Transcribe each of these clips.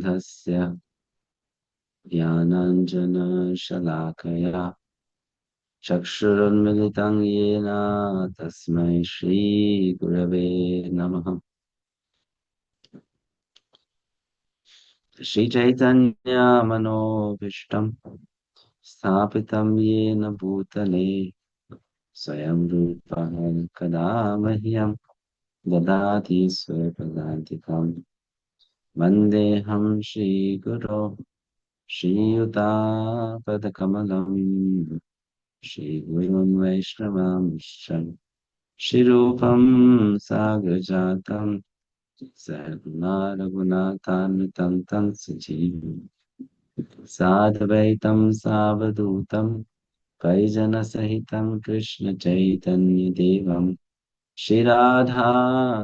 समारम्भस्य ज्ञानाञ्जनशलाकया चक्षुरुन्मिलितं येन तस्मै श्रीगुरवे नमः। श्रीचैतन्यमनोभीष्टं स्थापितं येन भूतले स्वयं रूपः कदा मह्यं ददाति स्वपदान्तिकम्। वन्देऽहं श्रीगुरो श्रीयुतापदकमलम् श्रीगुरुन् वैष्णवांश्च श्रीरूपं साग्रजातं सहगुणा रघुनाथान्वितं तं सजीवम् साद्वैतं सावधूतं परिजनसहितं कृष्णचैतन्यदेवं श्रीराधा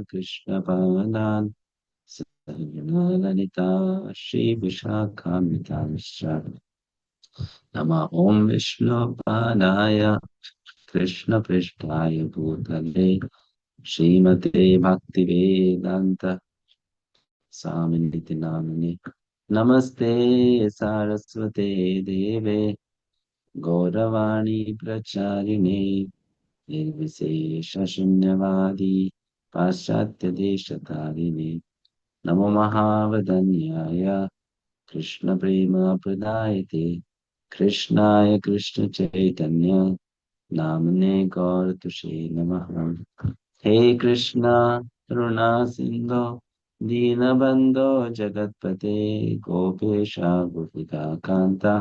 कृष्णपादान् सहगणा ललिता श्रीविशाखान्वितांश्च नमः ॐ विष्णुपादाय कृष्णपृष्ठाय भूतले श्रीमते भक्तिवेदान्त स्वामिनिति नामिने नमस्ते सारस्वते देवे गौरवाणी प्रचारिणे निर्विशेषशून्यवादी पाश्चात्यदेशतारिणे नमो महावदन्याय कृष्णप्रेमप्रदायते कृष्णाय कृष्णचैतन्य नामने गौरतुषे नमः। हे कृष्णा करुणा सिन्धो दीनबन्धो जगत्पते गोपेश गोपिका कान्ता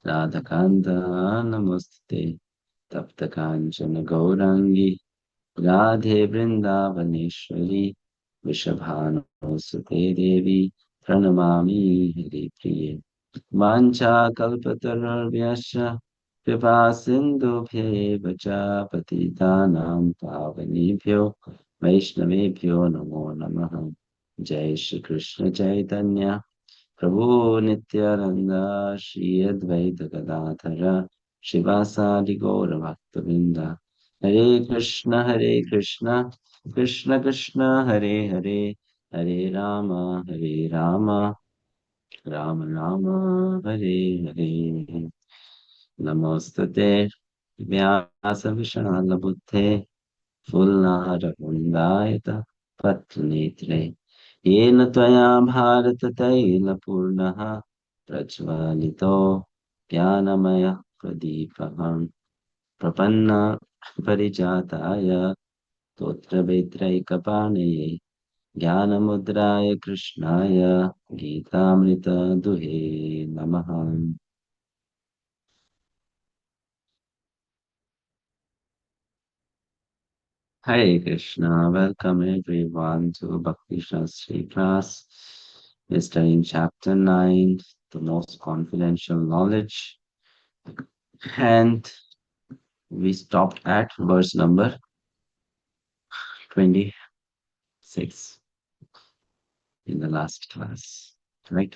राधाकान्त नमोस्तुते तप्त काञ्चन गौराङ्गी राधे वृन्दावनेश्वरी वृषभानुसुते देवी प्रणमामि हरिप्रिये वाञ्छाकल्पतरुभ्यश्च कृपा सिन्धुभ्येव च पतितानां पावनेभ्यो वैष्णवेभ्यो नमो नमः। जय श्री कृष्ण चैतन्य प्रभु नित्यानंद श्री अद्वैत गदाधर शिवासादि गौर भक्तवृंद हरे कृष्ण कृष्ण कृष्ण हरे हरे हरे राम राम राम हरे हरे। नमोस्तुते व्यासविशालबुद्धे फुल्लकुण्डायत पत्रनेत्रे येन त्वया भारततैलपूर्णः प्रज्वलितो ज्ञानमयः प्रदीपः प्रपन्न परिजाताय स्तोत्रवेत्रैकपाणये ज्ञानमुद्राय कृष्णाय गीतामृतदुहे नमः। Hare Krishna, welcome everyone to Bhakti-sastri class. We're studying chapter 9, the most confidential knowledge. And we stopped at verse number 26 in the last class, right?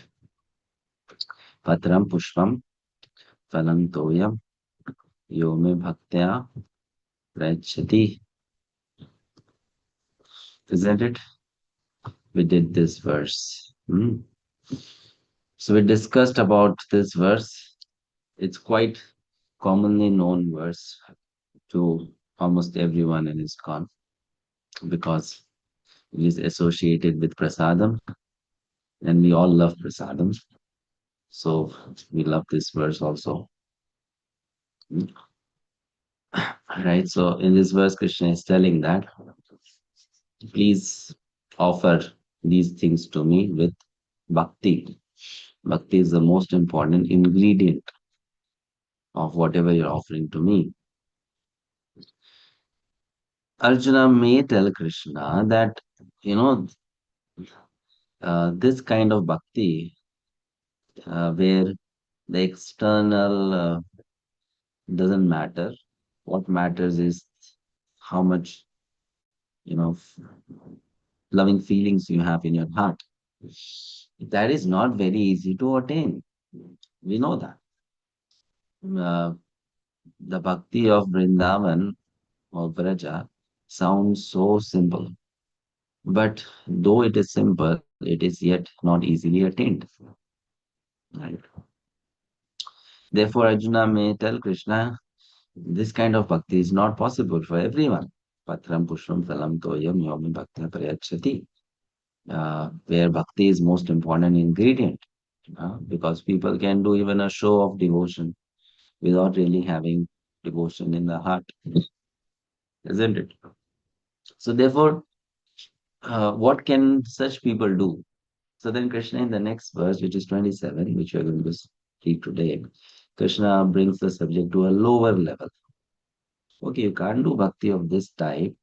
Patram Pushpam Phalam Toyam Yome Bhaktya Prachati. Isn't it? We did this verse. So we discussed about this verse. It's quite commonly known verse to almost everyone in iskcon because it is associated with prasadam and we all love prasadam. So we love this verse also. Right. So in this verse, Krishna is telling that please offer these things to me with bhakti. Bhakti is the most important ingredient of whatever you're offering to me. Arjuna may tell Krishna that, you know, this kind of bhakti, where the external doesn't matter. What matters is how much, you know, loving feelings you have in your heart. That is not very easy to attain. We know that. Uh, the bhakti of Vrindavan or Vraja sounds so simple, But though it is simple, it is yet not easily attained. Right? Therefore, Arjuna may tell Krishna, this kind of bhakti is not possible for everyone. Patram pushpam phalam toyam yomi bhakti prayachati. Where bhakti is most important ingredient. Because people can do even a show of devotion without really having devotion in the heart, isn't it? So therefore, what can such people do? So then Krishna in the next verse, which is 27, which we are going to speak today, Krishna brings the subject to a lower level. Okay, you can't do bhakti of this type.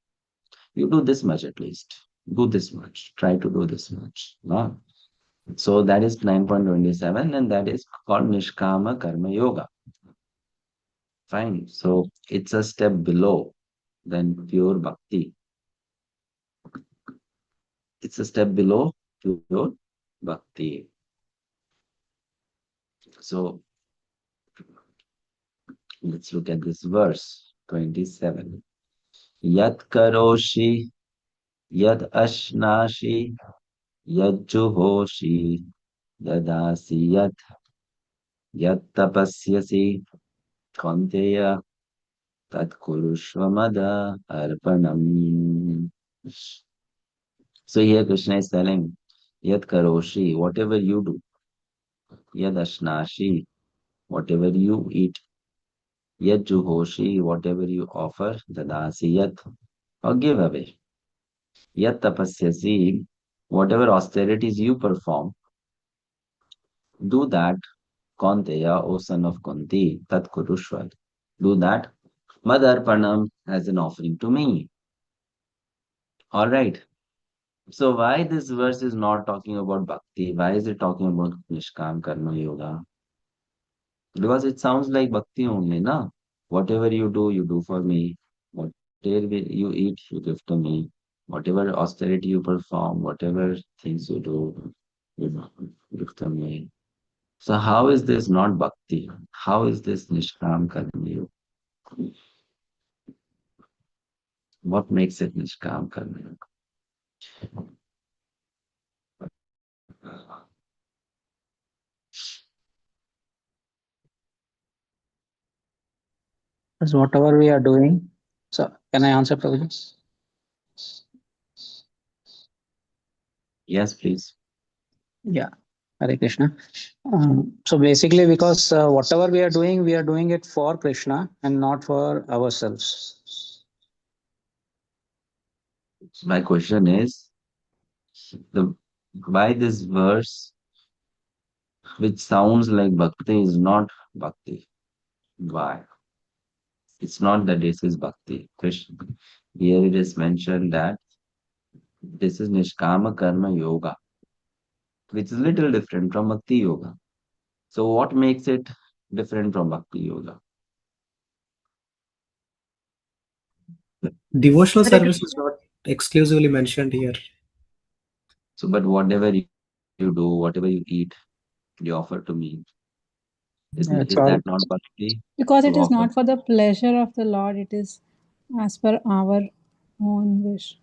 You do this much at least. Do this much. Try to do this much. No? So that is 9.27, and that is called Nishkama Karma Yoga. Fine. So it's a step below than pure bhakti. It's a step below pure bhakti. So let's look at this verse 27. Yat karoshi, yad ashnashi, yad juhoshi, yadasi yat tapasyasi, kaunteya, tat kurushvamada arpanam. So here Krishna is telling, yat karoshi, whatever you do, yad ashnashi, whatever you eat, yat juhoshi, whatever you offer, dadasi yat, or give away. Yat tapasyasi, whatever austerities you perform, do that, Kaunteya, O son of Kunti, Tat Kurushvat. Do that, Madarpanam, as an offering to me. Alright. So why this verse is not talking about bhakti? Why is it talking about Nishkam Karma Yoga? Because it sounds like bhakti only, na? Whatever you do for me. Whatever you eat, you give to me. Whatever austerity you perform, whatever things you do, you know, give to me. So how is this not bhakti? How is this Nishkam Karma Yoga? What makes it Nishkam Karma Yoga? Because whatever we are doing. So can I answer, Prabhuji? Yes, please. Yeah. Hare Krishna. So basically, because whatever we are doing it for Krishna and not for ourselves. My question is the why this verse, which sounds like bhakti, is not bhakti. Why? It's not that this is bhakti. Krishna. Here it is mentioned that this is Nishkama Karma Yoga, which is little different from Bhakti Yoga. So what makes it different from Bhakti Yoga? Devotional Hare service is Krishna. not exclusively mentioned here. So, but whatever you do, whatever you eat, you offer to me. Is It's that all. not bhakti Because to it is offer? not for the pleasure of the Lord, it is as per our own wish.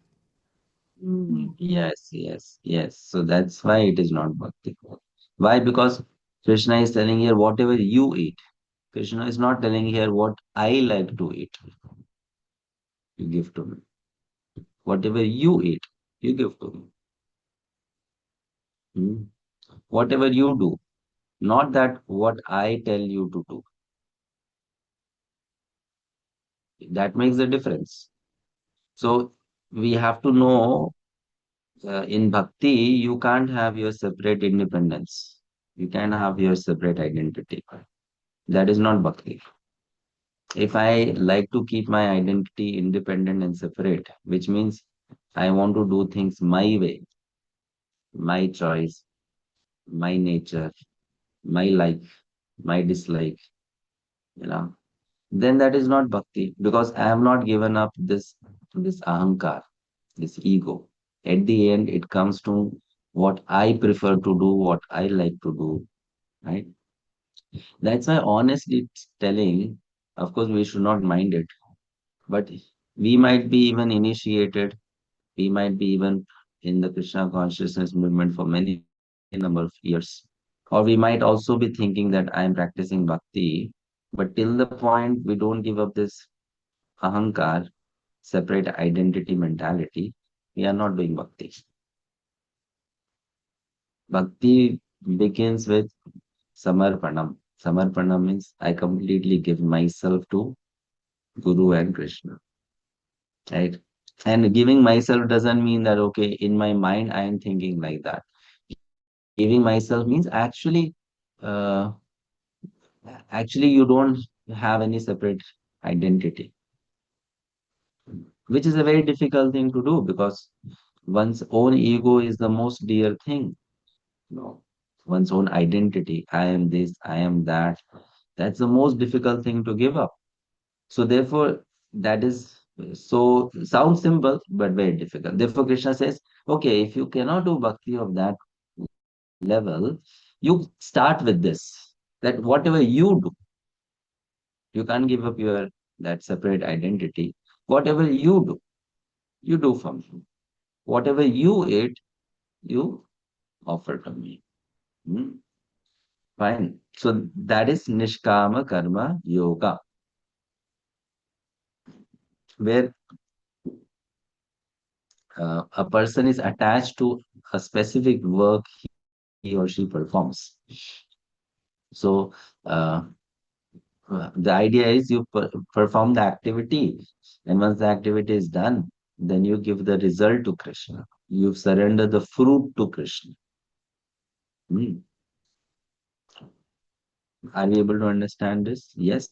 Yes, yes, yes. So that's why it is not bhakti. Why? Because Krishna is telling here whatever you eat. Krishna is not telling here what I like to eat, you give to me. Whatever you eat, you give to me. Hmm. Whatever you do, not that what I tell you to do. That makes the difference. So we have to know in bhakti, you can't have your separate independence. You can have your separate identity. That is not bhakti. If I like to keep my identity independent and separate, which means I want to do things my way, my choice, my nature, my like, my dislike, you know, then that is not bhakti because I have not given up this ahankar, this ego. At the end, it comes to what I prefer to do, what I like to do, right? That's why honestly telling, of course, we should not mind it, but we might be even initiated, we might be even in the Krishna consciousness movement for many number of years. Or we might also be thinking that I am practicing bhakti, but till the point we don't give up this ahankar, separate identity mentality, we are not doing bhakti. Bhakti begins with samarpanam. Samarpanam means I completely give myself to Guru and Krishna, right? And giving myself doesn't mean that, okay, in my mind I am thinking like that. Giving myself means uh, actually you don't have any separate identity, which is a very difficult thing to do because one's own ego is the most dear thing. No, one's own identity. I am this, I am that. That's the most difficult thing to give up. So therefore, that is so sounds simple but very difficult. Therefore, Krishna says, okay, if you cannot do bhakti of that level, you start with this. That whatever you do, you can't give up your that separate identity. Whatever you do for me. Whatever you eat, you offer to me. Hmm? Fine. So that is Nishkama Karma Yoga, where a person is attached to a specific work he or she performs. So the idea is you perform the activity, and once the activity is done, then you give the result to Krishna. You surrender the fruit to Krishna. Hmm. Are we able to understand this? Yes.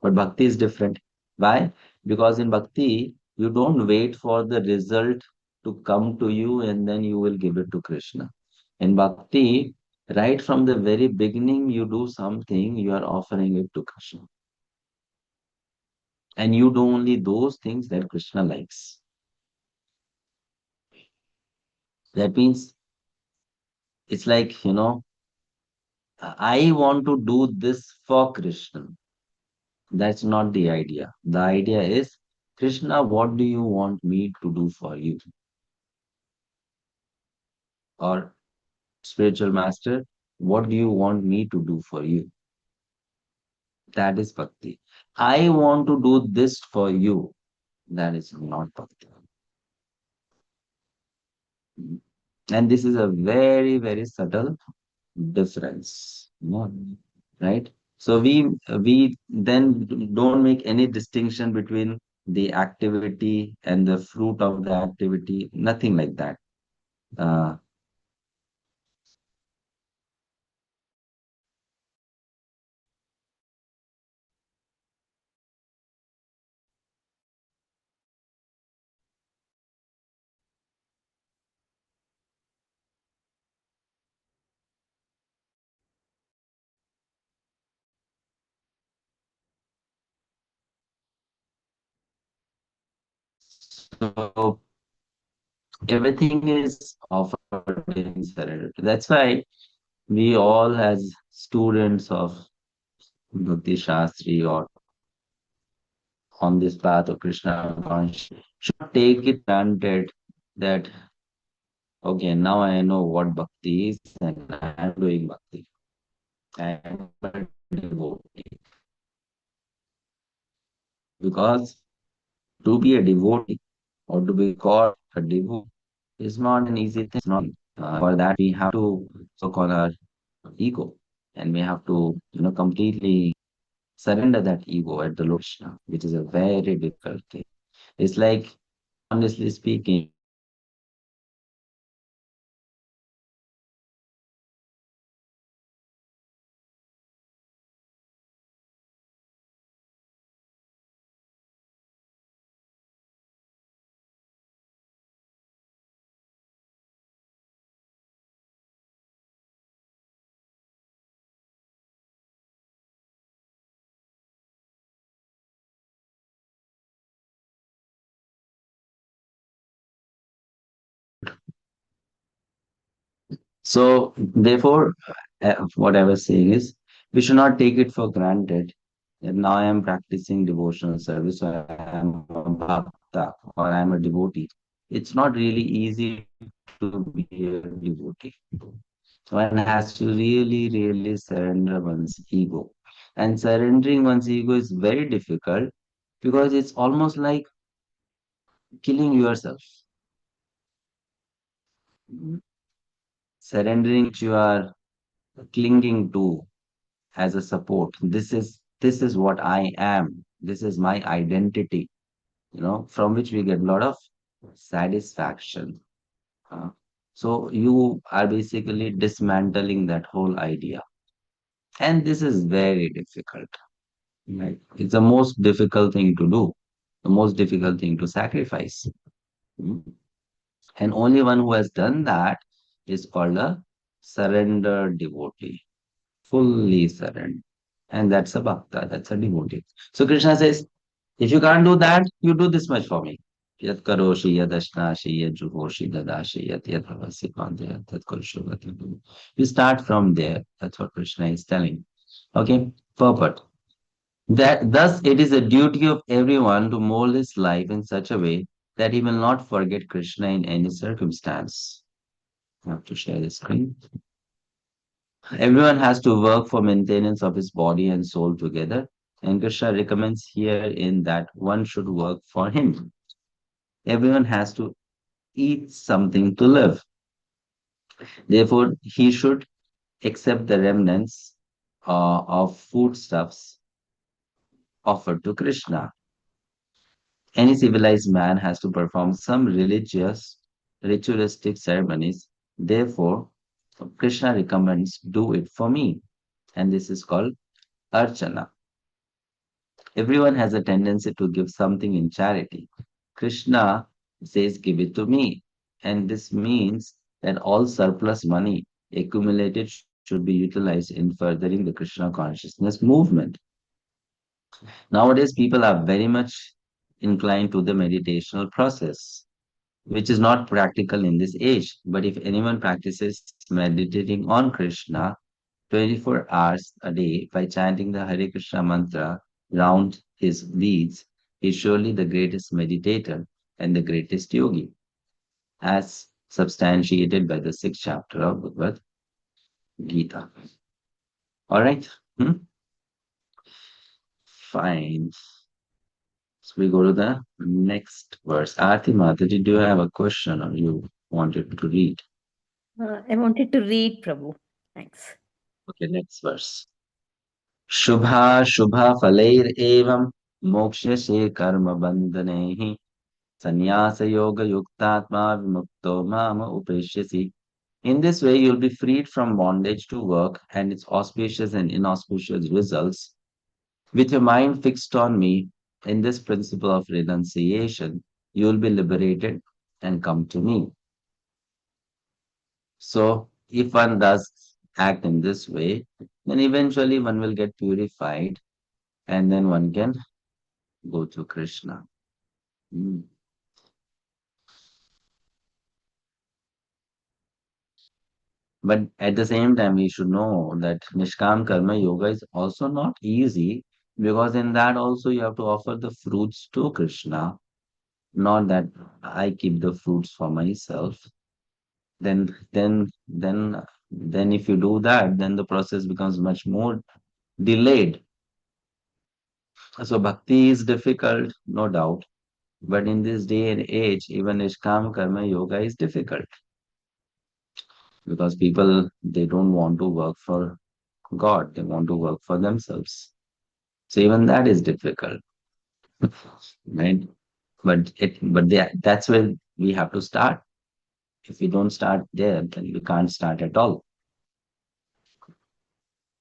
But bhakti is different. Why? Because in bhakti, you don't wait for the result to come to you and then you will give it to Krishna. In bhakti, right from the very beginning, you do something, you are offering it to Krishna. And you do only those things that Krishna likes. That means it's like, I want to do this for Krishna. That's not the idea. The idea is, Krishna, what do you want me to do for you? Or spiritual master, what do you want me to do for you? That is bhakti. I want to do this for you. That is not bhakti. And this is a very, very subtle difference. Right? So we then don't make any distinction between the activity and the fruit of the activity, nothing like that. Uh, so everything is offered in surrender. That's why we all as students of Bhakti-sastri or on this path of Krishna consciousness should take it granted that, okay, now I know what bhakti is and I am doing bhakti. I am a devotee. Because to be a devotee or to be called a devotee is not an easy thing. It's not. For that, we have to so-call our ego, and we have to, completely surrender that ego at the Lord Krishna, which is a very difficult thing. It's like, honestly speaking, so therefore, what I was saying is, we should not take it for granted that now I am practicing devotional service, or I am a bhakta, or I am a devotee. it's not really easy to be a devotee. One has to really surrender one's ego. And surrendering one's ego is very difficult because it's almost like killing yourself. Surrendering what you are clinging to as a support. This is what I am. This is my identity, from which we get a lot of satisfaction. Uh, so you are basically dismantling that whole idea. And this is very difficult. Right? It's the most difficult thing to do, the most difficult thing to sacrifice. Mm. And only one who has done that is called a surrendered devotee, fully surrendered. And that's a bhakta, that's a devotee. So Krishna says, if you can't do that, you do this much for me. Yat karoshi, yad ashnashi, yad juhoshi, dadashi, yat bhavasi pandya, tat kurushu vatadu. You start from there. That's what Krishna is telling. Okay, purport. That thus it is a duty of everyone to mold his life in such a way that he will not forget Krishna in any circumstance. I have to share the screen. Everyone has to work for maintenance of his body and soul together, and Krishna recommends here in that one should work for him. Everyone has to eat something to live. Therefore, he should accept the remnants of foodstuffs offered to Krishna. Any civilized man has to perform some ritualistic ceremonies. Therefore, Krishna recommends do it for me. And this is called Archana. Everyone has a tendency to give something in charity. Krishna says, give it to me. And this means that all surplus money accumulated should be utilized in furthering the Krishna consciousness movement. Nowadays, people are very much inclined to the meditational process, which is not practical in this age. But if anyone practices meditating on Krishna 24 hours a day by chanting the Hare Krishna mantra round his beads, is surely the greatest meditator and the greatest yogi, as substantiated by the sixth chapter of Bhagavad-Gita. All right? Fine. So we go to the next verse. Aarti Mataji, do you have a question or you wanted to read? I wanted to read, Prabhu. Thanks. Okay, next verse. Shubha Shubha Falair Evam Mokshashe Karma Bandhanehi Sannyasa Yoga Yuktatma Vimukto Mama Upeshyasi. In this way, you'll be freed from bondage to work and its auspicious and inauspicious results. With your mind fixed on me, in this principle of renunciation, you will be liberated and come to me. So, if one does act in this way, then eventually one will get purified and then one can go to Krishna. But at the same time, we should know that Nishkam Karma Yoga is also not easy because in that also you have to offer the fruits to Krishna, not that I keep the fruits for myself. Then if you do that, then the process becomes much more delayed. So bhakti is difficult, no doubt. But in this day and age, even Nishkam Karma Yoga is difficult because people, they don't want to work for God, they want to work for themselves. So even that is difficult, right? That's where we have to start. If we don't start there, then we can't start at all.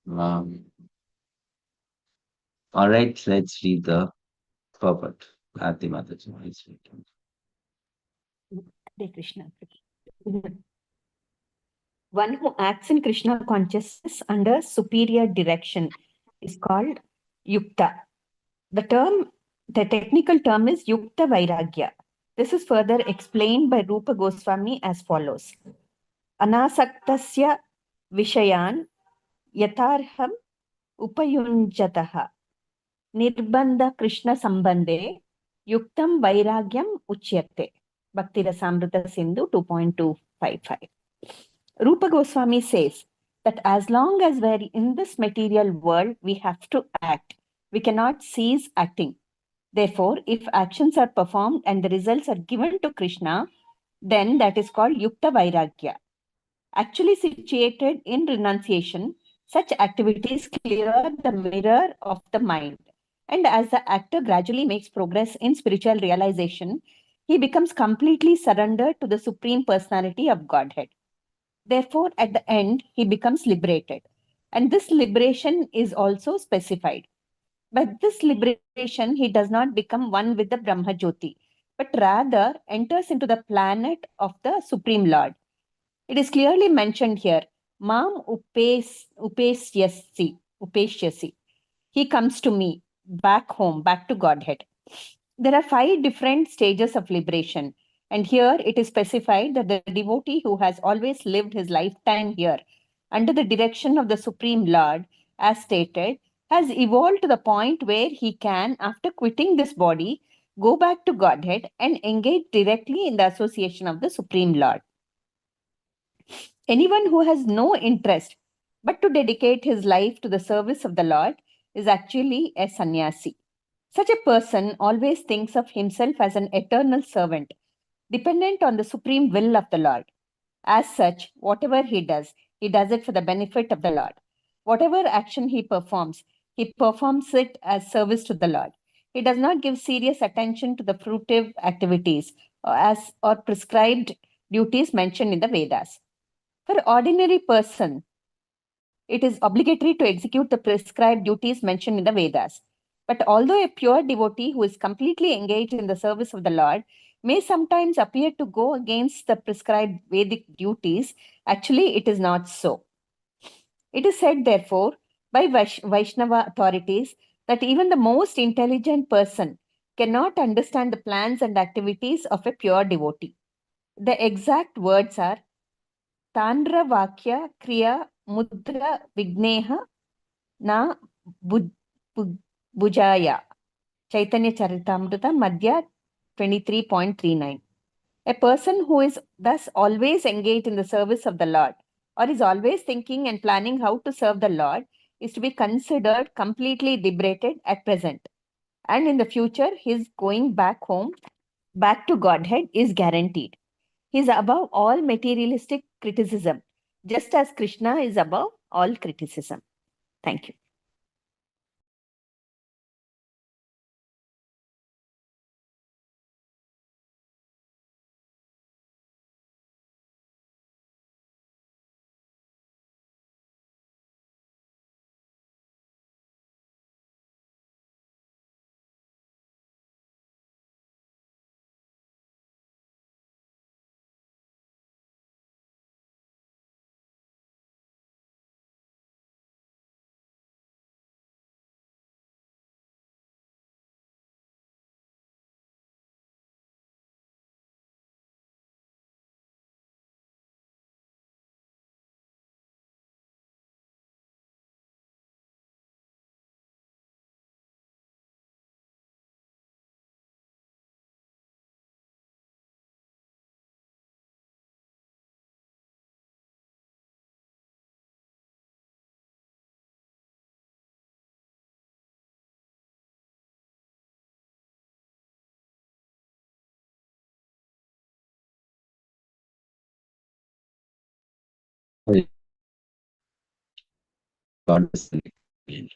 All right, let's read the purport. Aarti Mataji, please read. Hare Krishna. One who acts in Krishna consciousness under superior direction is called Yukta. The technical term is Yukta Vairagya. This is further explained by Rupa Goswami as follows. Anasaktasya Vishayan Yatarham Upayunjataha Nirbandha Krishna Sambandhe Yuktam Vairagyam Uchyate. Bhakti Rasamrita Sindhu 2.255. Rupa Goswami says that as long as we're in this material world, we have to act. We cannot cease acting. Therefore, if actions are performed and the results are given to Krishna, then that is called Yukta Vairagya. Actually situated in renunciation, such activities clear the mirror of the mind. And as the actor gradually makes progress in spiritual realization, he becomes completely surrendered to the Supreme Personality of Godhead. Therefore, at the end, he becomes liberated. And this liberation is also specified. By this liberation, he does not become one with the Brahma Jyoti, but rather enters into the planet of the Supreme Lord. It is clearly mentioned here, Mam upeshyasi. He comes to me, back home, back to Godhead. There are 5 different stages of liberation. And here it is specified that the devotee who has always lived his lifetime here under the direction of the Supreme Lord, as stated, has evolved to the point where he can, after quitting this body, go back to Godhead and engage directly in the association of the Supreme Lord. Anyone who has no interest but to dedicate his life to the service of the Lord is actually a sannyasi. Such a person always thinks of himself as an eternal servant, dependent on the supreme will of the Lord. As such, whatever he does it for the benefit of the Lord. Whatever action he performs it as service to the Lord. He does not give serious attention to the fruitive activities or prescribed duties mentioned in the Vedas. For ordinary person, it is obligatory to execute the prescribed duties mentioned in the Vedas. But although a pure devotee who is completely engaged in the service of the Lord may sometimes appear to go against the prescribed Vedic duties, actually it is not so. It is said, therefore, by Vaishnava authorities that even the most intelligent person cannot understand the plans and activities of a pure devotee. The exact words are Tandra Vakya Kriya Mudra Vigneha Na Bujaya. Chaitanya Charitamrita Madhya 23.39. A person who is thus always engaged in the service of the Lord or is always thinking and planning how to serve the Lord is to be considered completely liberated at present. And in the future, his going back home, back to Godhead is guaranteed. He is above all materialistic criticism, just as Krishna is above all criticism. Thank you. God is again.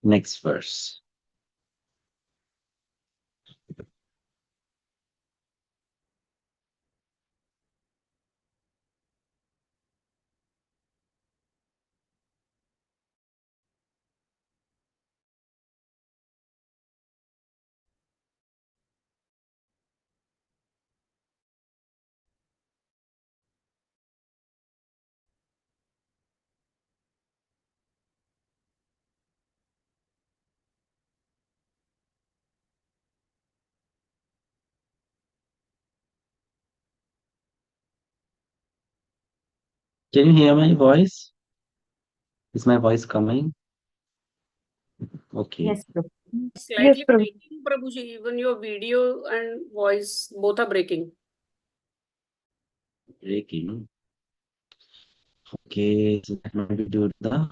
Next verse. Can you hear my voice? Is my voice coming? Okay. Yes, Prabhu. Slightly Prabhu. breaking, Prabhuji. Even your video and voice both are breaking. Breaking. Okay, so that might be due to the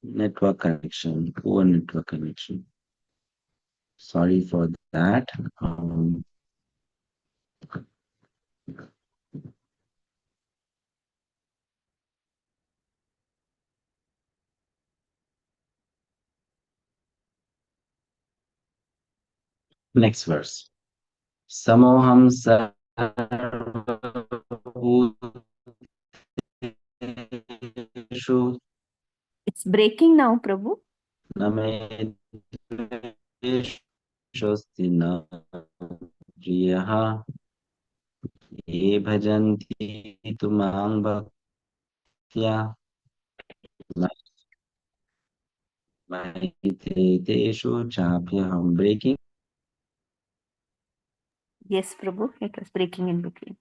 network connection, poor network connection. Sorry for that. Next verse. Samoham sarvabhuteshu It's breaking now, Prabhu. name dveshosti na priyaha ye bhajanti tumang bhaktya maiteshu chapyaham. Breaking. Yes, Prabhu. It was breaking in between.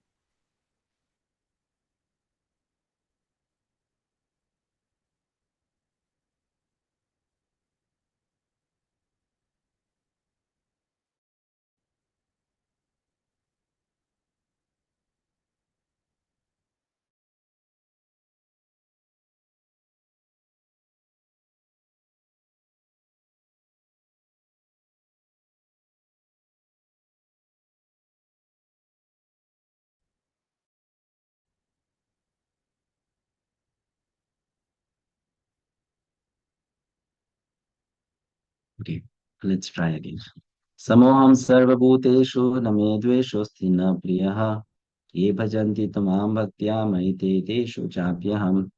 Okay, let's try again. Samoham sarvabhuteshu name dveshosti na priyaha ye bhajanti tamam bhaktya maite teshu chapyaham.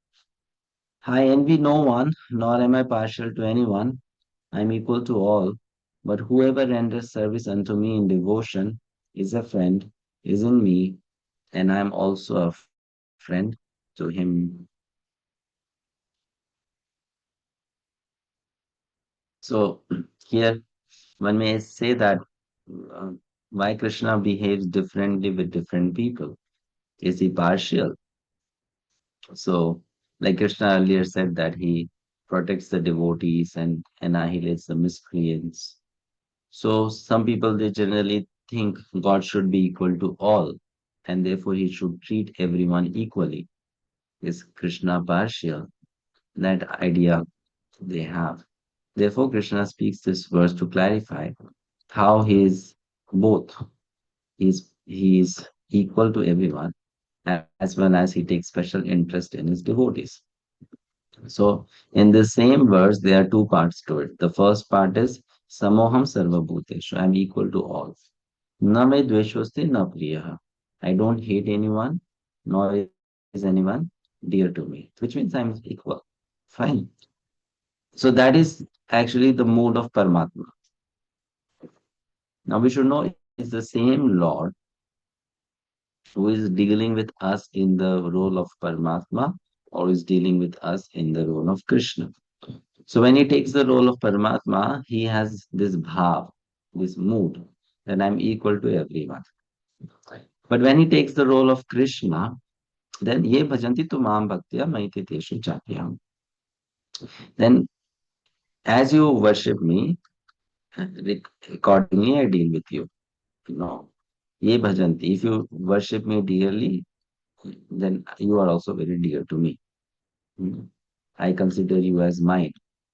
I envy no one, nor am I partial to anyone. I am equal to all. But whoever renders service unto me in devotion is a friend, is in me, and I am also a friend to him. So here one may say that uh, why Krishna behaves differently with different people. Is he partial? So, like Krishna earlier said, that he protects the devotees and annihilates the miscreants. So, some people they generally think God should be equal to all, and therefore he should treat everyone equally. Is Krishna partial? That idea they have. Therefore, Krishna speaks this verse to clarify how he is both. He is equal to everyone, as well as he takes special interest in his devotees. So, in the same verse, there are two parts to it. The first part is Samoham Sarva Bhuteshu. I am equal to all. Na me dveshosti na priyaha. I don't hate anyone, nor is anyone dear to me, which means I'm equal. Fine. So that is actually the mood of Paramatma. Now we should know it's the same Lord who is dealing with us in the role of Paramatma or is dealing with us in the role of Krishna. So when he takes the role of Paramatma, he has this bhav, this mood, that I'm equal to everyone. But when he takes the role of Krishna, then ye bhajanti tumam bhaktya maiti teshu chapyam. Then as you worship me, accordingly I deal with you. No. Ye bhajanti. If you worship me dearly, then you are also very dear to me. Hmm. I consider you as mine.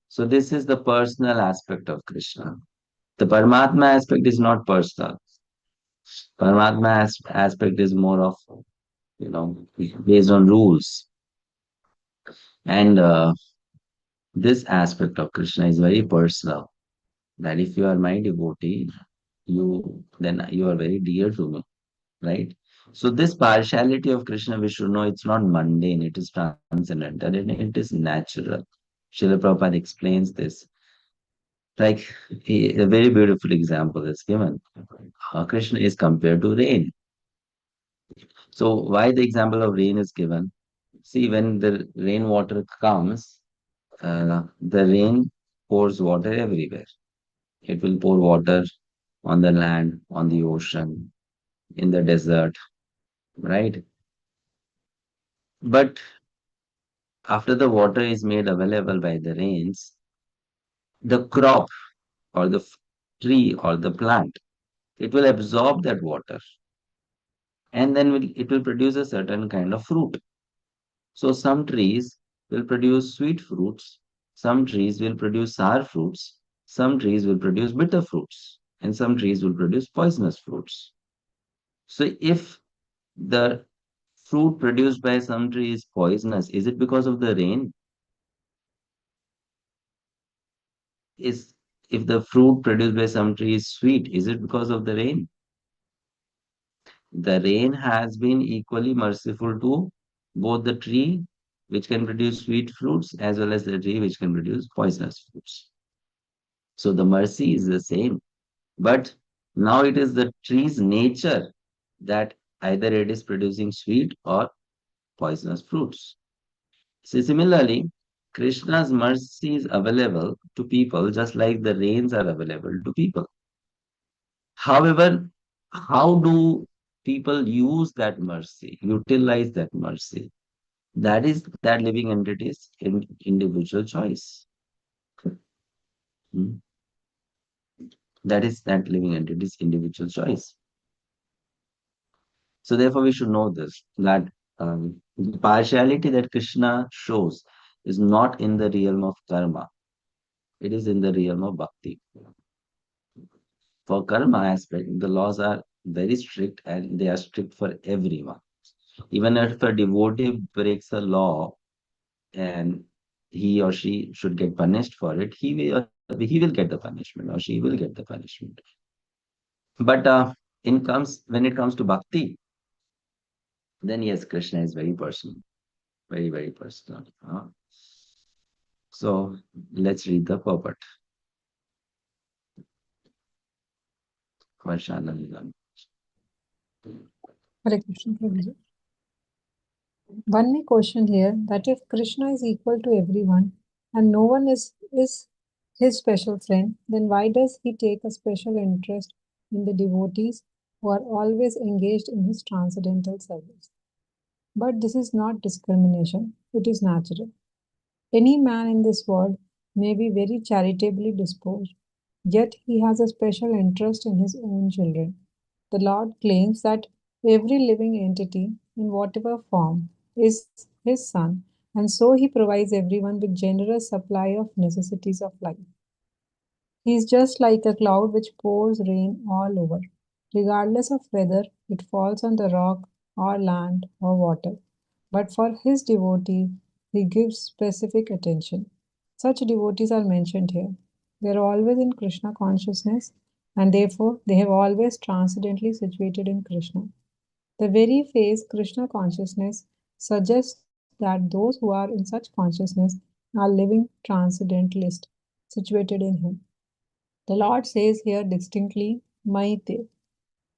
So this is the personal aspect of Krishna. The Paramatma aspect is not personal. Paramatma aspect is more of, based on rules. And this aspect of Krishna is very personal. That if you are my devotee, then you are very dear to me, right? So this partiality of Krishna, we should know it's not mundane, it is transcendental, and it is natural. Srila Prabhupada explains this. Like a very beautiful example is given. Krishna is compared to rain. So why the example of rain is given? See, when the rainwater comes, the rain pours water everywhere. It will pour water on the land, on the ocean, in the desert, right? But after the water is made available by the rains, the crop or the tree or the plant, it will absorb that water, and then it will produce a certain kind of fruit. So some trees will produce sweet fruits, some trees will produce sour fruits, some trees will produce bitter fruits, and some trees will produce poisonous fruits. So if the fruit produced by some tree is poisonous, is it because of the rain? Is If the fruit produced by some tree is sweet, is it because of the rain? The rain has been equally merciful to both the tree which can produce sweet fruits as well as the tree which can produce poisonous fruits. So the mercy is the same. But now it is the tree's nature that either it is producing sweet or poisonous fruits. So similarly, Krishna's mercy is available to people just like the rains are available to people. However, how do people use that mercy, utilize that mercy? That is that living entity's individual choice. Hmm. That is that living entity's individual choice. So therefore, we should know this, that the partiality that Krishna shows is not in the realm of karma. It is in the realm of bhakti. For karma aspect, the laws are very strict and they are strict for everyone. Even if a devotee breaks a law and he or she should get punished for it, he will get the punishment or she will get the punishment. But when it comes to bhakti, then yes, Krishna is very personal, very, very personal. So let's read the purport. Varshanam. Hare Krishna, Prabhuji. One may question here that if Krishna is equal to everyone and no one is his special friend, then why does he take a special interest in the devotees who are always engaged in his transcendental service? But this is not discrimination, it is natural. Any man in this world may be very charitably disposed, yet he has a special interest in his own children. The Lord claims that every living entity, in whatever form, is his son, and so he provides everyone with generous supply of necessities of life. He is just like a cloud which pours rain all over, regardless of whether it falls on the rock or land or water. But for his devotees, he gives specific attention. Such devotees are mentioned here. They are always in Krishna consciousness and therefore they have always transcendently situated in Krishna. The very phrase Krishna consciousness suggests that those who are in such consciousness are living transcendentalist, situated in Him. The Lord says here distinctly, Maite.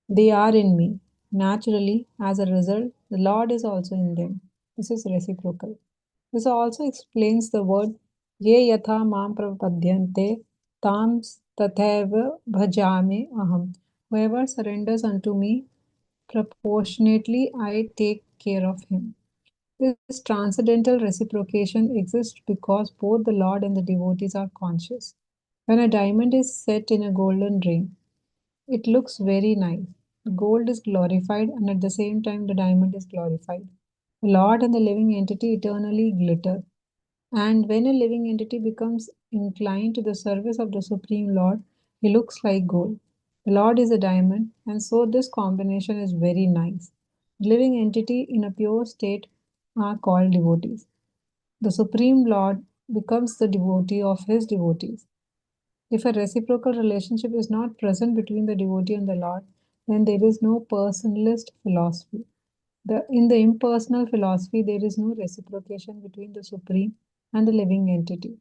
They are in me. Naturally, as a result, the Lord is also in them. This is reciprocal. This also explains the word Ye yatha mam prapadyante tam tathaiva bhajame aham. Whoever surrenders unto me, proportionately I take care of him. This transcendental reciprocation exists because both the Lord and the devotees are conscious. When a diamond is set in a golden ring, it looks very nice. The gold is glorified, and at the same time, the diamond is glorified. The Lord and the living entity eternally glitter. And when a living entity becomes inclined to the service of the Supreme Lord, he looks like gold. The Lord is a diamond, and so this combination is very nice. The living entity in a pure state are called devotees. The Supreme Lord becomes the devotee of his devotees. If a reciprocal relationship is not present between the devotee and the Lord, then there is no personalist philosophy. In the impersonal philosophy, there is no reciprocation between the Supreme and the living entity.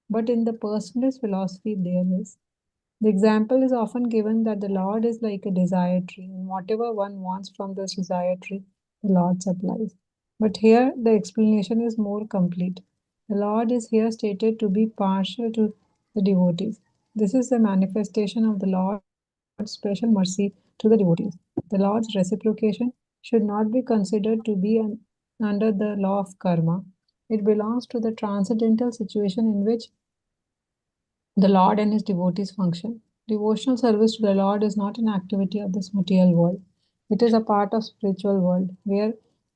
But in the personalist philosophy, there is. The example is often given that the Lord is like a desire tree, and whatever one wants from this desire tree, the Lord supplies. But here, the explanation is more complete. The Lord is here stated to be partial to the devotees. This is the manifestation of the Lord's special mercy to the devotees. The Lord's reciprocation should not be considered to be under the law of karma. It belongs to the transcendental situation in which the Lord and his devotees function. Devotional service to the Lord is not an activity of this material world. It is a part of spiritual world where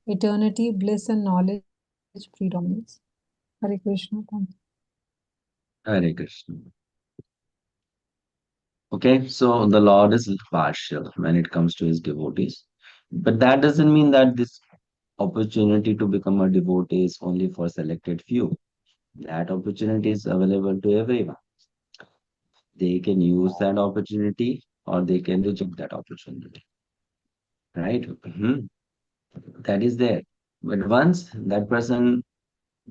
eternity, bliss, and knowledge predominates. Hare Krishna. Thank you. Hare Krishna. Okay, so the Lord is partial when it comes to his devotees. But that doesn't mean that this opportunity to become a devotee is only for selected few. That opportunity is available to everyone. They can use that opportunity or they can reject that opportunity. Right? That is there. But once that person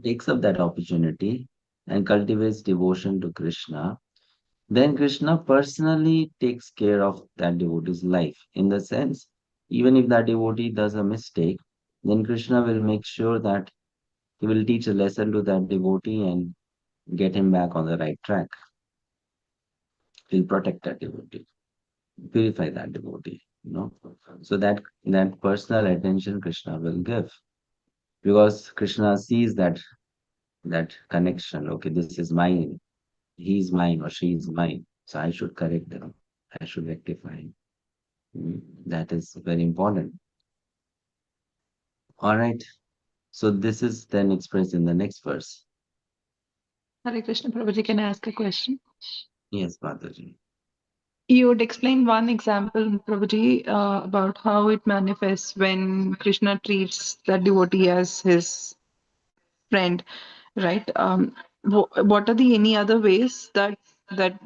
takes up that opportunity and cultivates devotion to Krishna, then Krishna personally takes care of that devotee's life. In the sense, even if that devotee does a mistake, then Krishna will make sure that he will teach a lesson to that devotee and get him back on the right track. He'll protect that devotee, purify that devotee, So that personal attention Krishna will give. Because Krishna sees that connection. Okay, this is mine. He's mine or she is mine. So I should correct them. I should rectify him. That is very important. All right. So this is then expressed in the next verse. Hare Krishna, Prabhuji, can I ask a question? Yes, Mataji. You would explain one example, Prabhuji, about how it manifests when Krishna treats that devotee as his friend, right? What are the any other ways that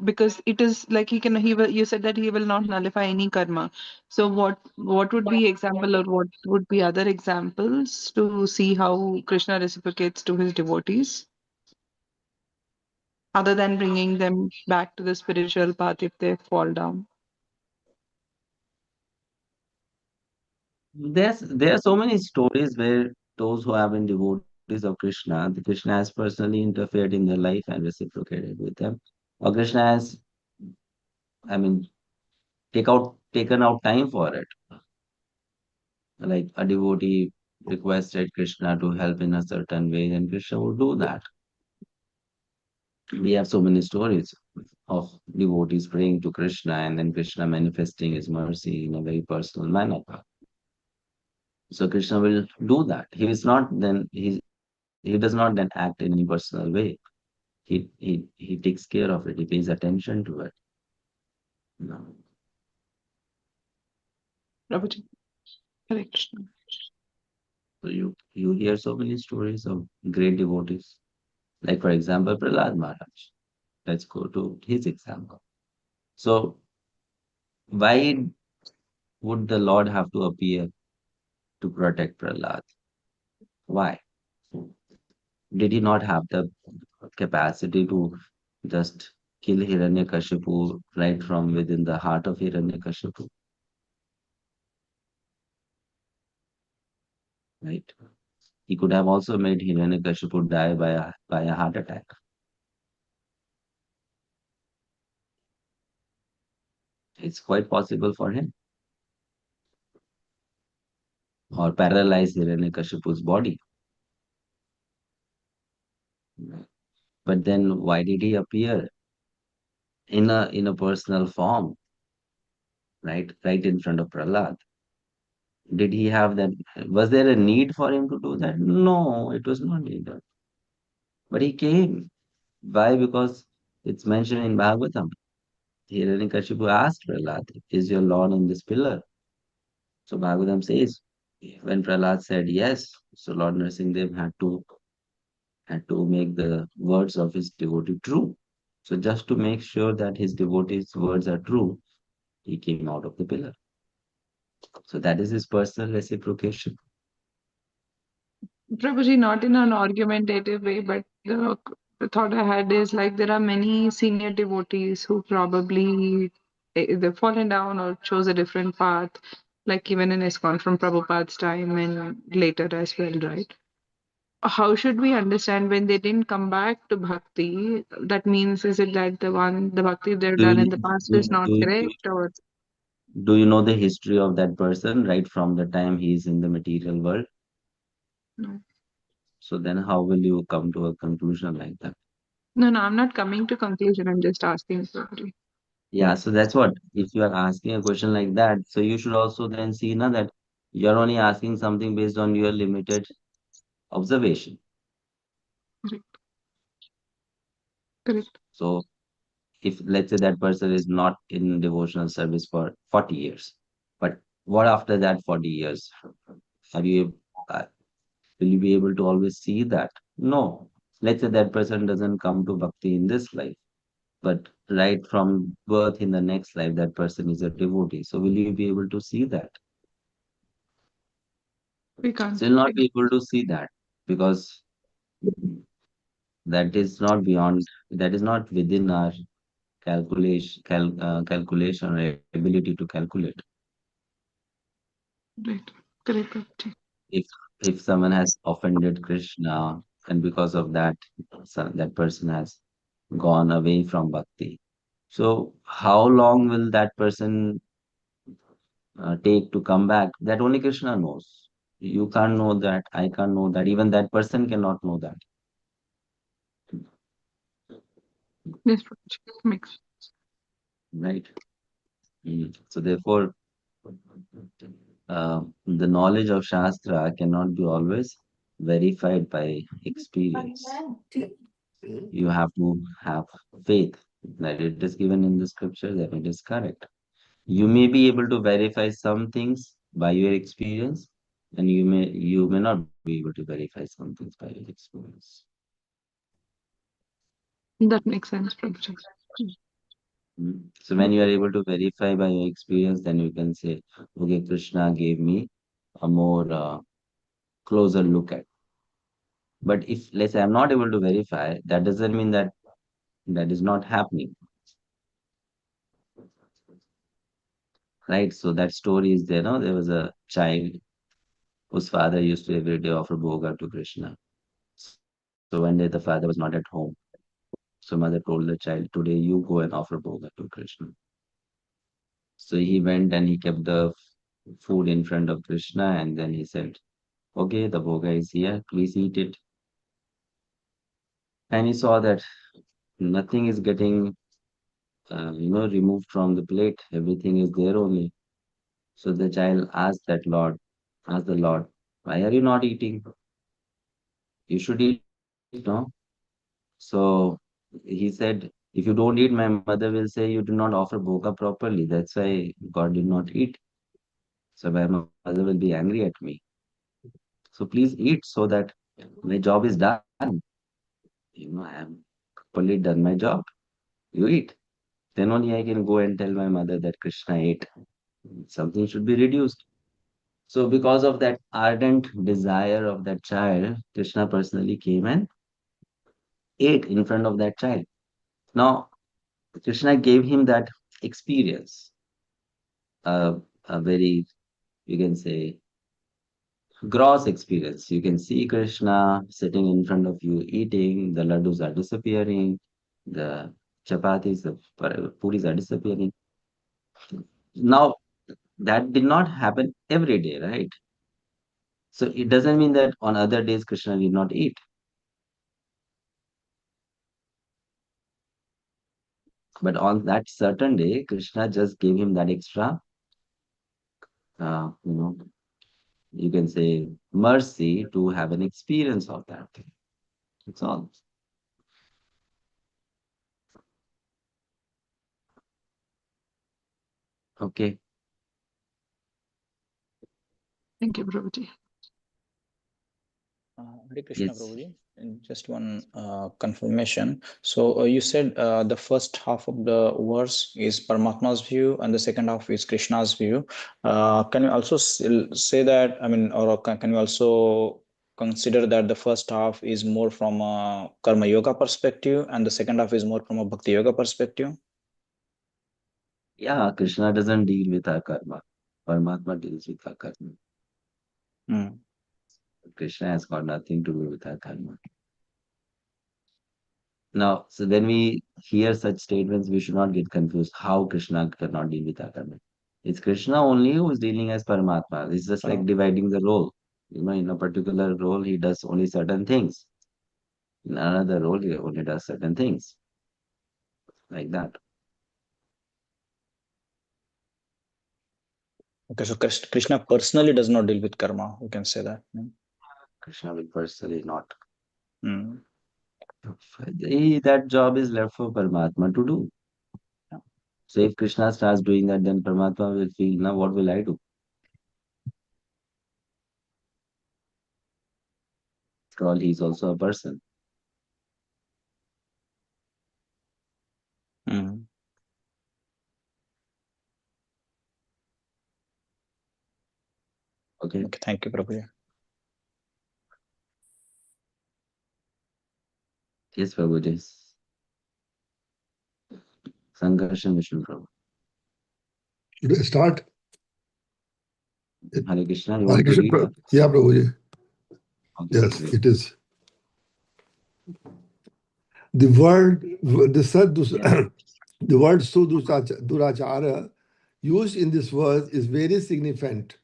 because it is like you said that he will not nullify any karma. So what would be example or what would be other examples to see how Krishna reciprocates to his devotees, other than bringing them back to the spiritual path if they fall down? There are so many stories where those who have been devotees of Krishna, the Krishna has personally interfered in their life and reciprocated with them. Or Krishna has, I mean, taken out time for it. Like a devotee requested Krishna to help in a certain way, and Krishna would do that. We have so many stories of devotees praying to Krishna and then Krishna manifesting his mercy in a very personal manner. So Krishna will do that. He does not then act in any personal way. He takes care of it. He pays attention to it. No. Prabhuji, Hare Krishna. So you hear so many stories of great devotees. Like for example, Prahlad Maharaj. Let's go to his example. So why would the Lord have to appear to protect Prahlad? Why? Did he not have the capacity to just kill Hiranyakashipu right from within the heart of Hiranyakashipu? Right? He could have also made Hiranyakashipu die by a heart attack. It's quite possible for him. Or paralyze Hiranyakashipu's body. But then why did he appear in a personal form, right in front of Prahlad? Did he have that? Was there a need for him to do that? No, it was not needed. But he came. Why? Because it's mentioned in Bhagavatam. Hiranyakashipu asked Prahlad, "Is your Lord in this pillar?" So Bhagavatam says, when Prahlad said yes, so Lord Nrsimhadev had to make the words of his devotee true. So just to make sure that his devotee's words are true, he came out of the pillar. So that is his personal reciprocation. Prabhuji, not in an argumentative way, but the thought I had is like there are many senior devotees who probably either fallen down or chose a different path, like even in iskcon from Prabhupada's time and later as well, right? How should we understand when they didn't come back to bhakti? That means is it that the bhakti they've Do done you, in the past do, is not do, do, correct, or do you know the history of that person right from the time he is in the material world? no? So then how will you come to a conclusion like that? No, no, I'm not coming to conclusion. I'm just asking, Prabhuji. Yeah, so that's what. If you are asking a question like that, so you should also then see now that you're only asking something based on your limited observation. Correct. Correct. So if let's say that person is not in devotional service for 40 years, but what after that 40 years? Have you will you be able to always see that? No. Let's say that person doesn't come to bhakti in this life, but right from birth in the next life, that person is a devotee. So will you be able to see that? We can't. So you'll not be able to see that because that is not beyond, that is not within our calculation or ability to calculate. Right. Correct, Prabhuji. If someone has offended Krishna and because of that, that person has gone away from bhakti. So how long will that person take to come back? That only Krishna knows. You can't know that. I can't know that. Even that person cannot know that. Yes, Prabhuji. Makes. Right? So therefore, the knowledge of Shastra cannot be always verified by experience. You have to have faith that it is given in the scripture that it is correct. You may be able to verify some things by your experience, and you may not be able to verify some things by your experience. That makes sense, Prabhuji. So when you are able to verify by your experience, then you can say, okay, Krishna gave me a more closer look at. But if let's say I'm not able to verify, that doesn't mean that that is not happening, right? So that story is there. No, there was a child whose father used to every day offer bhoga to Krishna. So one day the father was not at home. So mother told the child, today you go and offer bhoga to Krishna. So he went and he kept the food in front of Krishna and then he said, okay, the bhoga is here, please eat it. And he saw that nothing is getting, removed from the plate. Everything is there only. So the child asked the Lord, why are you not eating? You should eat, no? So he said, if you don't eat, my mother will say you do not offer bhoga properly. That's why God did not eat. So my mother will be angry at me. So please eat so that my job is done. I have fully done my job. You eat. Then only I can go and tell my mother that Krishna ate. Something should be reduced. So because of that ardent desire of that child, Krishna personally came and ate in front of that child. Now, Krishna gave him that experience, a very, you can say, gross experience. You can see Krishna sitting in front of you eating, the laddus are disappearing, the chapatis, the puris are disappearing. Now, that did not happen every day, right? So it doesn't mean that on other days Krishna did not eat. But on that certain day, Krishna just gave him that extra, uh, you know, you can say mercy to have an experience of that thing. That's all. Okay. Thank you, Prabhuji. Hare Krishna, Yes. Prabhuji. And just one confirmation. So you said the first half of the verse is Paramatma's view and the second half is Krishna's view. Can you also say that, I mean, or can you also consider that the first half is more from a Karma Yoga perspective and the second half is more from a Bhakti Yoga perspective? Yeah, Krishna doesn't deal with our karma. Paramatma deals with our karma. Mm. Krishna has got nothing to do with our karma. Now, so when we hear such statements, we should not get confused how Krishna cannot deal with our karma. It's Krishna only who is dealing as Paramatma. It's just like dividing the role. In a particular role, he does only certain things. In another role, he only does certain things like that. Okay, so Krishna personally does not deal with karma. We can say that. Krishna will personally not. Hmm. That job is left for Paramatma to do. So if Krishna starts doing that, then Paramatma will feel, now what will I do? After all, he's also a person. Hmm. Okay. Okay, thank you, Prabhuji. Yes, Prabhuji. Sankarshan Vishnu Prabhu. Should I start? Hare Krishna, you Hare want to Krishna. read that? Yeah, Prabhuji. Okay, Yes, great. it is. The word, Yeah. the word Durachara used in this verse is very significant,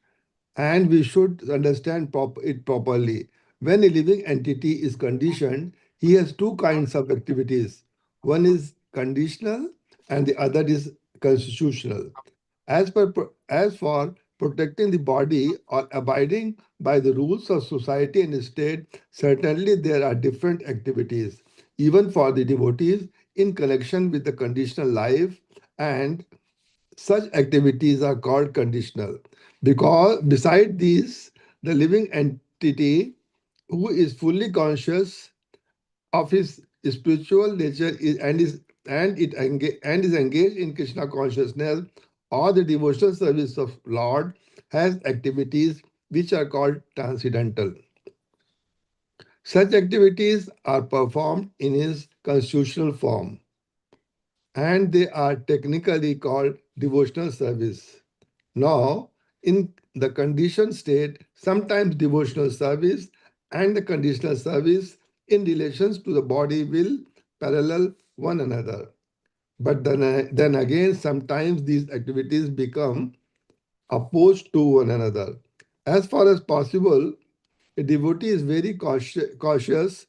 and we should understand it properly. When a living entity is conditioned, he has two kinds of activities. One is conditional and the other is constitutional. As for protecting the body or abiding by the rules of society and state, certainly there are different activities, even for the devotees in connection with the conditional life, and such activities are called conditional. Because beside these, the living entity who is fully conscious of his spiritual nature is engaged in Krishna consciousness or the devotional service of Lord has activities which are called transcendental. Such activities are performed in his constitutional form, and they are technically called devotional service. Now, in the conditioned state, sometimes devotional service and the conditional service in relations to the body will parallel one another. But then again, sometimes these activities become opposed to one another. As far as possible, a devotee is very cautious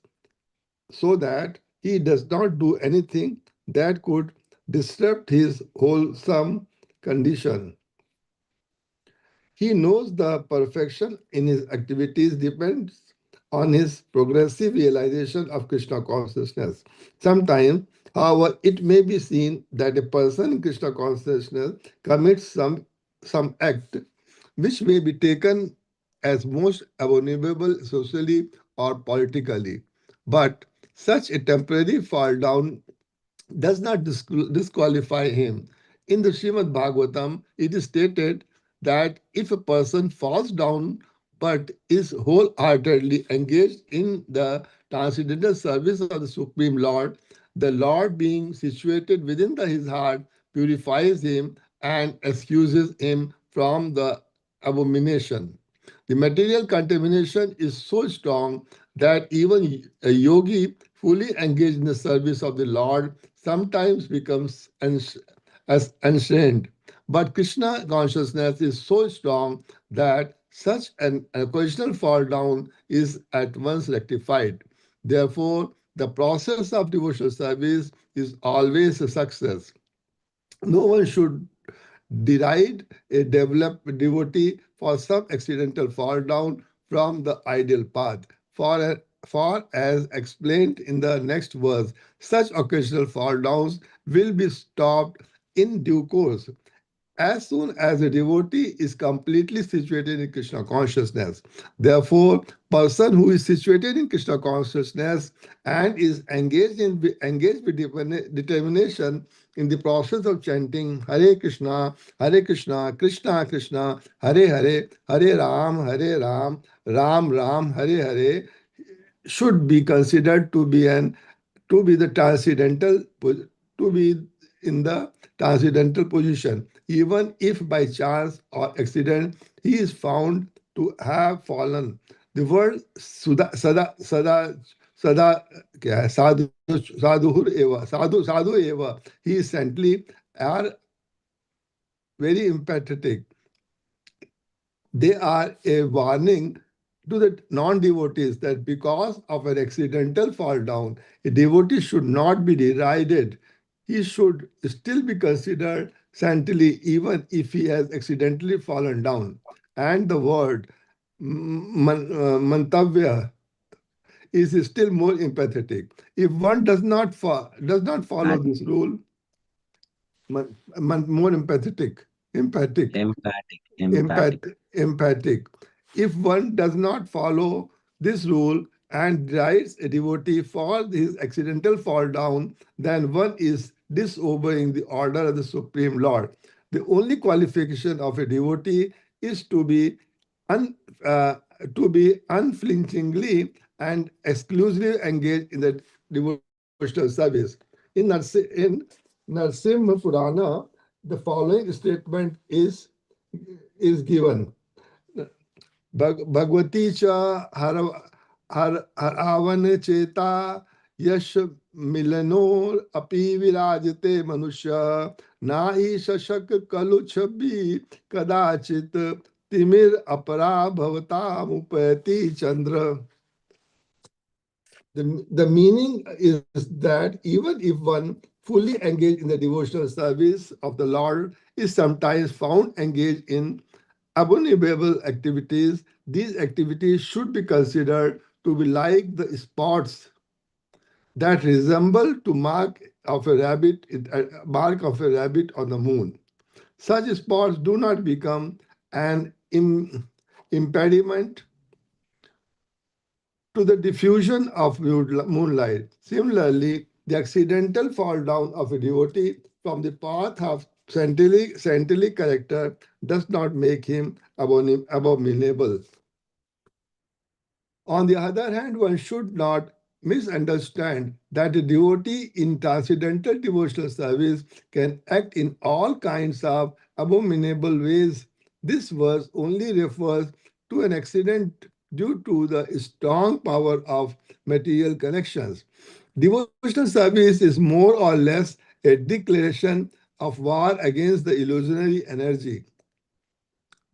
so that he does not do anything that could disrupt his wholesome condition. He knows the perfection in his activities depends on his progressive realization of Krishna consciousness. Sometimes, however, it may be seen that a person in Krishna consciousness commits some act which may be taken as most abominable socially or politically. But such a temporary fall down does not disqualify him. In the Srimad Bhagavatam, it is stated that if a person falls down but is wholeheartedly engaged in the transcendental service of the Supreme Lord, the Lord being situated within his heart purifies him and excuses him from the abomination. The material contamination is so strong that even a yogi fully engaged in the service of the Lord sometimes becomes as unstrained. But Krishna consciousness is so strong that such an occasional fall down is at once rectified. Therefore, the process of devotional service is always a success. No one should deride a developed devotee for some accidental fall down from the ideal path. For as explained in the next verse, such occasional fall downs will be stopped in due course as soon as a devotee is completely situated in Krishna consciousness. Therefore, person who is situated in Krishna consciousness and is engaged with determination in the process of chanting Hare Krishna, Krishna Krishna, Hare Hare, Hare Ram, Ram Ram, Hare Hare, should be considered to be the to be in the transcendental position, even if by chance or accident he is found to have fallen. The word sada क्या है साधुर एवा साधु एवा, he is saintly, are very empathetic. They are a warning to the non-devotees that because of an accidental fall down, a devotee should not be derided. He should still be considered saintly even if he has accidentally fallen down. And the word mantavya is still more empathetic. If one does not follow this rule, more empathic, Emphatic. empathic. If one does not follow this rule and rides a devotee for his accidental fall down, then one is disobeying the order of the Supreme Lord. The only qualification of a devotee is un, uh, to be unflinchingly and exclusively engaged in the devotional service. In Narsimha Purana, the following statement is given. Bhagavati cha haravan cheta yash milano api virajate manusya nahi shashak kalu chabbi kadachit timir apara bhavata mupati chandra. The meaning is that even if one fully engaged in the devotional service of the Lord is sometimes found engaged in abominable activities, these activities should be considered to be like the spots that resemble to mark of a rabbit on the moon. Such spots do not become an impediment to the diffusion of moonlight. Similarly, the accidental fall down of a devotee from the path of saintly character does not make him abominable. On the other hand, one should not misunderstand that a devotee in transcendental devotional service can act in all kinds of abominable ways. This verse only refers to an accident due to the strong power of material connections. Devotional service is more or less a declaration of war against the illusionary energy.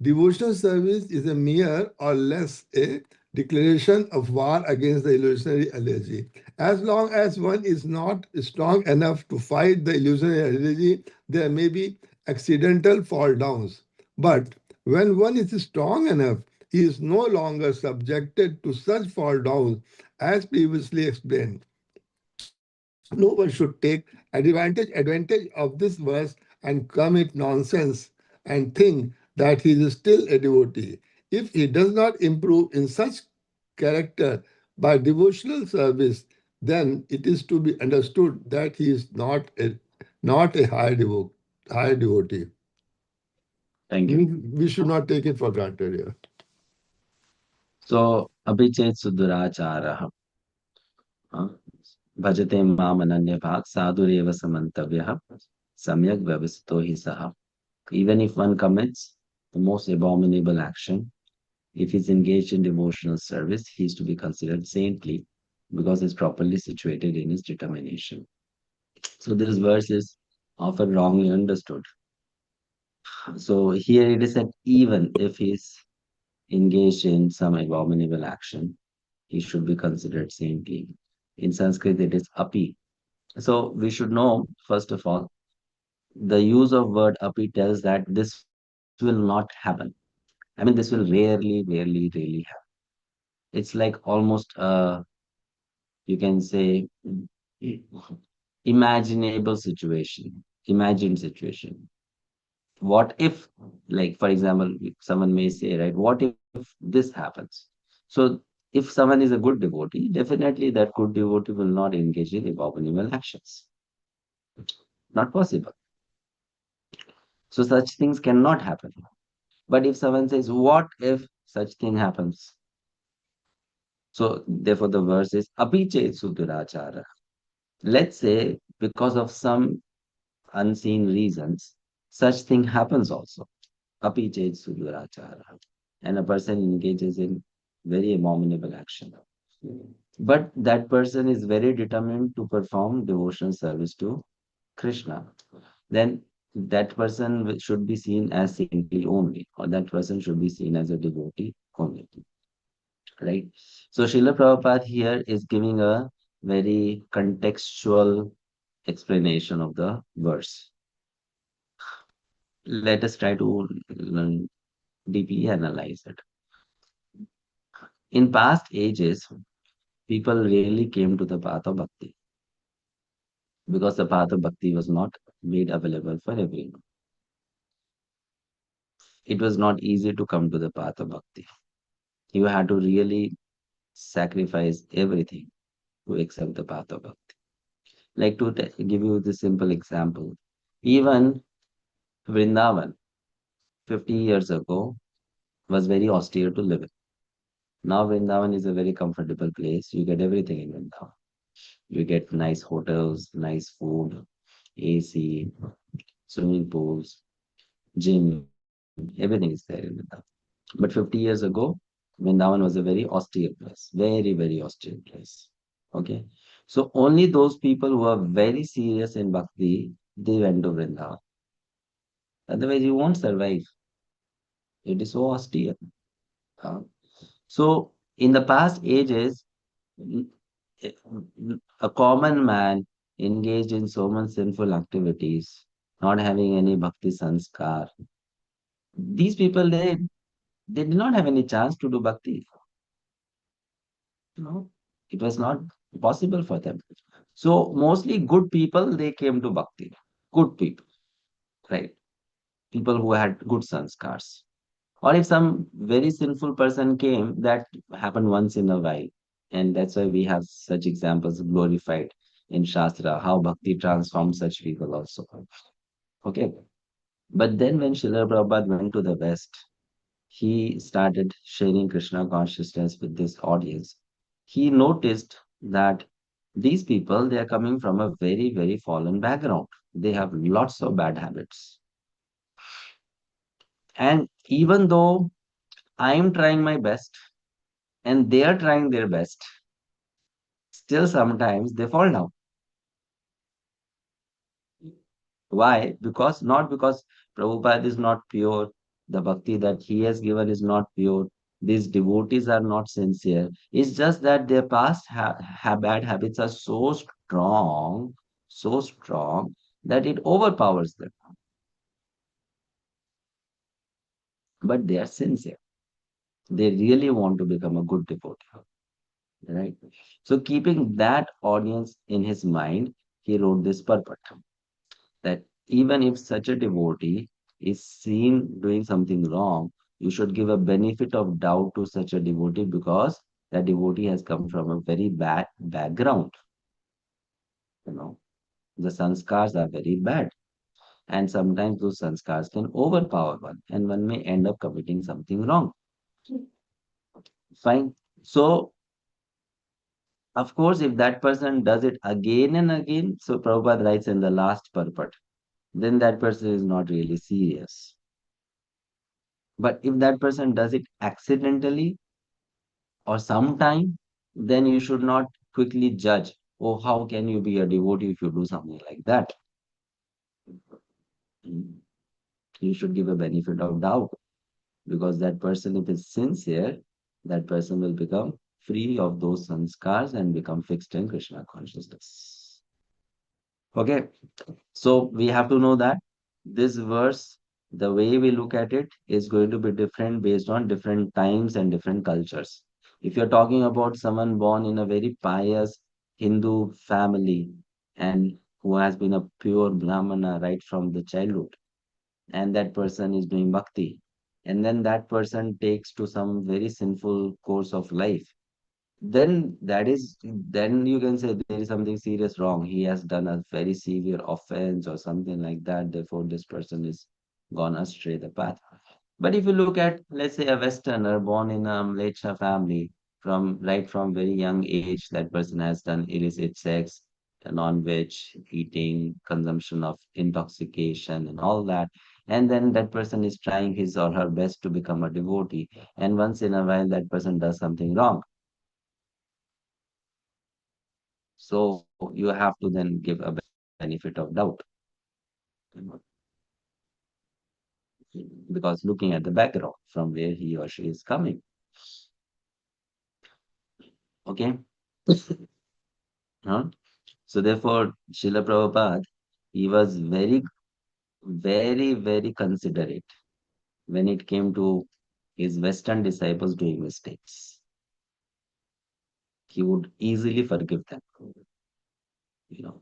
Devotional service is a mere or less a declaration of war against the illusionary energy. As long as one is not strong enough to fight the illusionary energy, there may be accidental fall downs. But when one is strong enough, he is no longer subjected to such fall downs as previously explained. No one should take advantage of this verse and commit nonsense and think that he is still a devotee. If he does not improve in such character by devotional service, then it is to be understood that he is not a high devotee. Thank you. We should not take it for granted here. So, abhichet sudurachara. Bhajate mam ananya bhag sadhureva samantavyah samyak vyavasito hi saha. Even if one commits the most abominable action, if he's engaged in devotional service, he is to be considered saintly because he's properly situated in his determination. So this verse is often wrongly understood. So here it is said, even if he's engaged in some abominable action, he should be considered saintly. In Sanskrit, it is api. So we should know, first of all, the use of word api tells that this will not happen. I mean, this will rarely happen. It's like almost you can say imaginable situation, imagined situation. What if, like for example, someone may say, right, what if this happens? So if someone is a good devotee, definitely that good devotee will not engage in abominable actions. Not possible. So such things cannot happen. But if someone says, what if such thing happens? So therefore the verse is apichet sudurachara. Let's say because of some unseen reasons, such thing happens also. Apichet sudurachara. And a person engages in very abominable action. But that person is very determined to perform devotional service to Krishna. Then that person should be seen as saintly only, or that person should be seen as a devotee only. right? So Srila Prabhupada here is giving a very contextual explanation of the verse. Let us try to deeply analyze it. In past ages, people really came to the path of bhakti because the path of bhakti was not made available for everyone. It was not easy to come to the path of bhakti. You had to really sacrifice everything to accept the path of bhakti. Like to give you the simple example, even Vrindavan 50 years ago was very austere to live in. Now Vrindavan is a very comfortable place. You get everything in Vrindavan. You get nice hotels, nice food, AC, swimming pools, gym, everything is there in Vrindavan. But 50 years ago, Vrindavan was a very austere place, very, very austere place. Okay. So only those people who are very serious in bhakti, they went to Vrindavan. Otherwise, you won't survive. It is so austere. Uh, so in the past ages, mm, a common man engaged in so much sinful activities, not having any bhakti sanskar. These people, they did not have any chance to do bhakti. No, it was not possible for them. So mostly good people, they came to bhakti. Good people, right? People who had good sanskars. Or if some very sinful person came, that happened once in a while. And that's why we have such examples glorified in Shastra, how bhakti transforms such people also. Okay. But then when Srila Prabhupada went to the West, he started sharing Krishna consciousness with this audience. He noticed that these people, they are coming from a very, very fallen background. They have lots of bad habits. And even though I am trying my best and they are trying their best, still sometimes they fall down. Why? Because not because Prabhupada is not pure, the bhakti that he has given is not pure, these devotees are not sincere. It's just that their past bad habits are so strong that it overpowers them. But they are sincere. They really want to become a good devotee, right? So keeping that audience in his mind, he wrote this purport, that even if such a devotee is seen doing something wrong, you should give a benefit of doubt to such a devotee because that devotee has come from a very bad background. You know, the sanskars are very bad, and sometimes those sanskars can overpower one, and one may end up committing something wrong. Fine. So, of course, if that person does it again and again, so Prabhupada writes in the last purport, then that person is not really serious. But if that person does it accidentally or sometime, then you should not quickly judge, oh, how can you be a devotee if you do something like that? Mm. You should give a benefit of doubt because that person, if is sincere, that person will become free of those sanskars and become fixed in Krishna consciousness. Okay, so we have to know that this verse, the way we look at it, is going to be different based on different times and different cultures. If you're talking about someone born in a very pious Hindu family and who has been a pure Brahmana right from the childhood, and that person is doing bhakti, and then that person takes to some very sinful course of life, then you can say there is something serious wrong. He has done a very severe offense or something like that. Therefore, this person is gone astray the path. But if you look at, let's say, a Westerner born in a Mlecha family, from very young age, that person has done illicit sex, non-veg eating, consumption of intoxication, and all that. And then that person is trying his or her best to become a devotee. And once in a while, that person does something wrong. So you have to then give a benefit of doubt, you know, because looking at the background from where he or she is coming. Okay? Huh? So therefore, Srila Prabhupada, he was very, very, very considerate when it came to his Western disciples doing mistakes. He would easily forgive them, you know.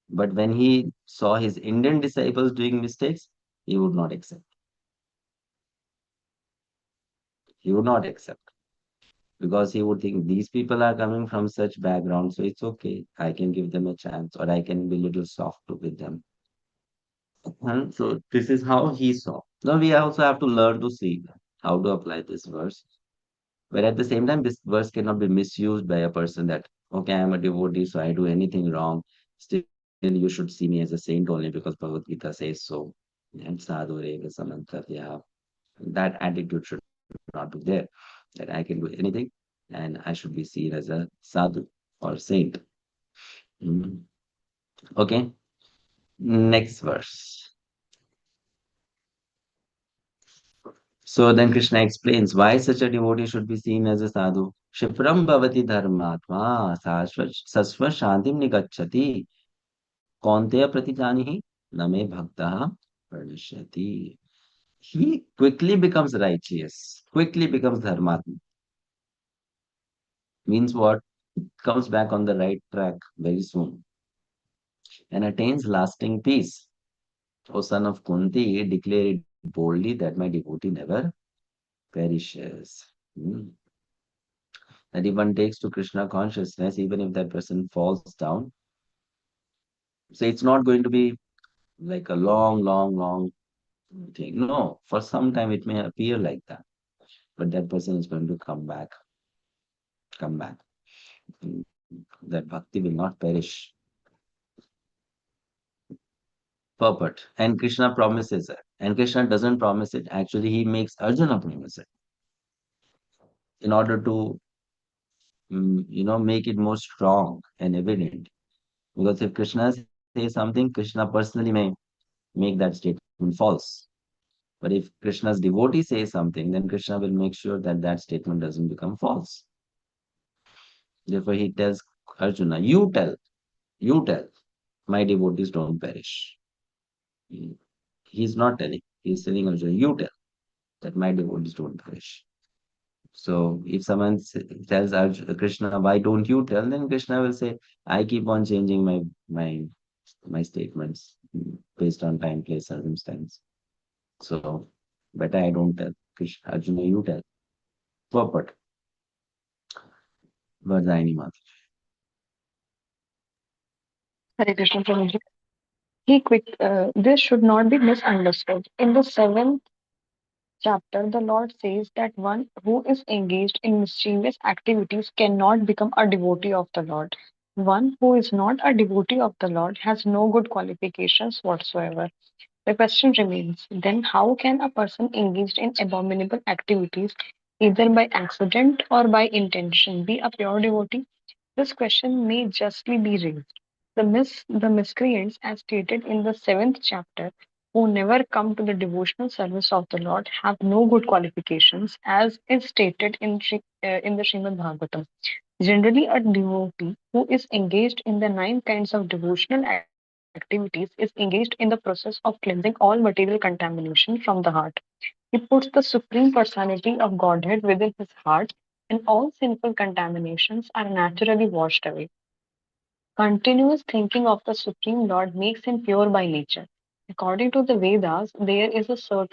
But when he saw his Indian disciples doing mistakes, he would not accept. He would not accept because he would think these people are coming from such background, so it's okay. I can give them a chance, or I can be a little soft with them. And so this is how he saw. Now we also have to learn to see how to apply this verse. But at the same time, this verse cannot be misused by a person that, okay, I am a devotee, so I do anything wrong. Still, you should see me as a saint only because Bhagavad-Gita says so. And sadhu reva samantratya. That attitude should not be there. That I can do anything and I should be seen as a sadhu or saint. Mm. Okay, next verse. So then Krishna explains why such a devotee should be seen as a sadhu. Shipram bhavati dharmatma sasva shantim nigacchati kaunteya pratijanihi name bhaktaha pranashyati. He quickly becomes righteous, quickly becomes dharmatma. Means what? Comes back on the right track very soon and attains lasting peace. O son of Kunti, declare it boldly that my devotee never perishes. Hmm. That if one takes to Krishna consciousness, even if that person falls down, so it's not going to be like a long thing. No, for some time it may appear like that, but that person is going to come back. That bhakti will not perish. Purport. And Krishna promises it. And Krishna doesn't promise it. Actually, he makes Arjuna promise it in order to, make it more strong and evident. Because if Krishna says something, Krishna personally may make that statement false. But if Krishna's devotee says something, then Krishna will make sure that that statement doesn't become false. Therefore, he tells Arjuna, you tell, my devotees don't perish. He's not telling, he's telling Arjuna, you tell that my devotees don't perish. So if someone tells Arjuna, Krishna, why don't you tell? Then Krishna will say, I keep on changing my statements based on time, place, circumstance. So better I don't tell. Krishna, Arjuna, you tell. Purport. Vardayani Mata. Hare Krishna Prabhuji. This should not be misunderstood. In the seventh chapter, the Lord says that one who is engaged in mischievous activities cannot become a devotee of the Lord. One who is not a devotee of the Lord has no good qualifications whatsoever. The question remains then, how can a person engaged in abominable activities, either by accident or by intention, be a pure devotee? This question may justly be raised. The miscreants, as stated in the seventh chapter, who never come to the devotional service of the Lord, have no good qualifications, as is stated in the Srimad Bhagavatam. Generally, a devotee who is engaged in the nine kinds of devotional activities is engaged in the process of cleansing all material contamination from the heart. He puts the Supreme Personality of Godhead within his heart, and all sinful contaminations are naturally washed away. Continuous thinking of the Supreme Lord makes him pure by nature. According to the Vedas, there is a certain